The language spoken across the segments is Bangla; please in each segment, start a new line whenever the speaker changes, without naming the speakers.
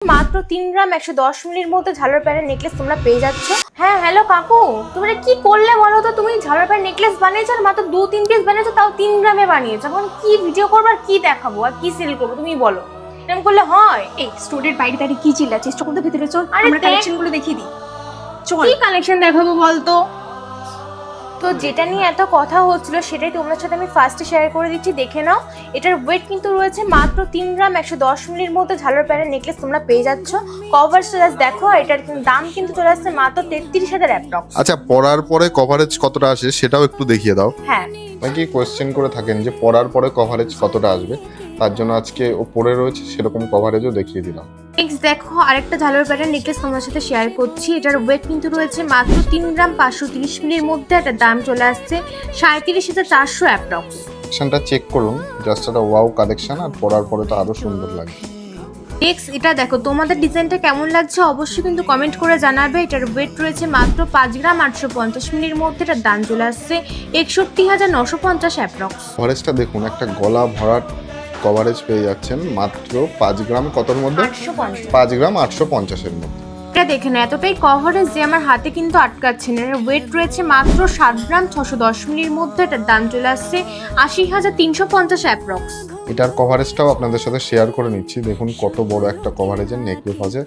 মাত্র 3 গ্রাম 110 মিলির মধ্যে ঝালর প্যানের নেকলেস তোমরা পেয়ে যাচ্ছ। হ্যাঁ হ্যালো কাকু, তোমরা কি করলে বলো তো? তুমি ঝালর প্যানের নেকলেস বানিয়েছো আর মাত্র 2-3 পিস বানিয়েছো, তাও 3 গ্রামে বানিয়েছো। এখন কি ভিডিও করবো আর কি দেখাবো আর কি সেল করবো তুমি বলো? এরকম করলে হয়?
এই স্টোরের বাইরে দাঁড়িয়ে কি চিল্লাচ্ছিস? চল তো ভিতরে চল, আমরা কালেকশনগুলো দেখিয়ে দিই। চল।
কি কালেকশন দেখাবো বলতো? তো যেটা নিয়ে এত কথা হচ্ছিল সেটাই তোমার সাথে আমি ফার্স্টে শেয়ার করে দিচ্ছি, দেখে নাও। এটার ওয়েট কিন্তু রয়েছে মাত্র 3 গ্রাম 110 মিলির মধ্যে ঝালর প্যানের নেকলেস তোমরা পেয়ে যাচ্ছ। কভারটা জাস্ট দেখো, এটার দাম কিন্তু চলে আসছে মাত্র 33,000 অ্যাপ্রক্স।
আচ্ছা, পরার পরে কভারেজ কতটা আসে সেটাও একটু দেখিয়ে দাও।
হ্যাঁ,
অনেকেই কোয়েশ্চেন করে থাকেন যে পরার পরে কভারেজ কতটা আসবে, তার জন্য আজকে ও পরে রয়েছে সেরকম কভারেজও দেখিয়ে দিলাম।
নেক্সট দেখো আরেকটা ঝালর প্যানের নেকলেস তোমার সাথে শেয়ার করছি। এটার ওয়েট কিন্তু রয়েছে মাত্র 3 গ্রাম 530 মিলির মধ্যে। এটার দাম চলে আসছে 37,400 অ্যাপ্রক্স।
কালেকশনটা চেক করুন, জাস্ট একটা ওয়াও কালেকশন, আর পরার পরে তো আরো সুন্দর লাগে।
নেক্সট এটা দেখো, তোমাদের ডিজাইনটা কেমন লাগছে অবশ্যই কিন্তু কমেন্ট করে জানাবে। এটার ওয়েট রয়েছে মাত্র 5 গ্রাম 850 মিলির মধ্যে। এটার দাম চলে আসছে 61,950 অ্যাপ্রক্স।
কভারেজটা দেখুন, একটা গলা ভরাট কভারেজ পেয়ে যাচ্ছেন মাত্র 5 গ্রাম কতর মধ্যে?
850।
5 গ্রাম 850-এর মধ্যে।
এটা দেখে না, এতটাই কভারেজ যে আমার হাতে কিন্তু আটকাচ্ছে না। এর ওয়েট রয়েছে মাত্র 7 গ্রাম 610 মিলির মধ্যে। এটার দাম চলে আসছে 80,350 অ্যাপ্রক্স।
এটার কভারেজটাও আপনাদের সাথে শেয়ার করে নিচ্ছি। দেখুন কত বড় একটা কভারেজের নেকলেস আছে,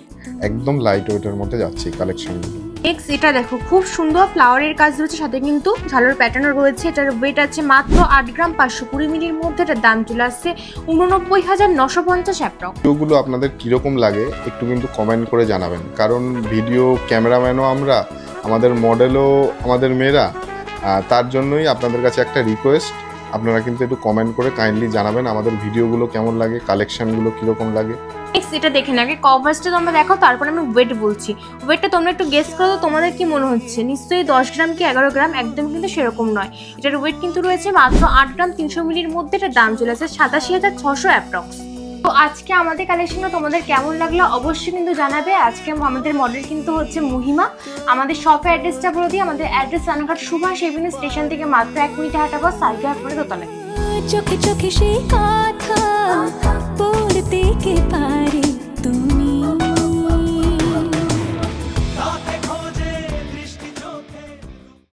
একদম লাইট ওয়েটের মধ্যে যাচ্ছে এই কালেকশনগুলো।
নেক্সট এটা দেখো, খুব সুন্দর ফ্লাওয়ারের কাজ রয়েছে, সাথে কিন্তু ঝালর প্যাটার্নও রয়েছে। এটার ওয়েট আছে মাত্র 8 গ্রাম 520 মিলির মধ্যে। এটার দাম চলে আসছে 89,950 অ্যাপ্রক্স।
ভিডিওগুলো আপনাদের কীরকম লাগে একটু কিন্তু কমেন্ট করে জানাবেন, কারণ ভিডিও ক্যামেরাম্যানও আমরা, আমাদের মডেলও আমাদের মেয়েরা, তার জন্যই আপনাদের কাছে একটা রিকোয়েস্ট, আপনারা কিন্তু একটু কমেন্ট করে কাইন্ডলি জানাবেন আমাদের ভিডিওগুলো কেমন লাগে, কালেকশনগুলো কীরকম লাগে।
নেক্সট এটা দেখে না, আগে কভারটা তোমরা দেখো, তারপর আমি ওয়েট বলছি। ওয়েটটা তোমরা একটু গেস করো তো, তোমাদের কি মনে হচ্ছে? নিশ্চয়ই 10 গ্রাম কি 11 গ্রাম, একদম কিন্তু সেরকম নয়। এটার ওয়েট কিন্তু রয়েছে মাত্র 8 গ্রাম 300 মিলির মধ্যে। এটার দাম চলে আসছে 87,600 অ্যাপ্রক্স। তো আজকে আমাদের কালেকশনটা তোমাদের কেমন লাগলো অবশ্যই কিন্তু জানাবে। আজকে আমাদের মডেল কিন্তু হচ্ছে মহিমা। আমাদের শপের অ্যাড্রেসটা বলে দিই। আমাদের address Ranaghat Subhash avenue station থেকে মাত্র 1 মিনিট হাঁটা পর সাইকেল আপনাদের দোতলায়।
চোখে চোখে সেই কথা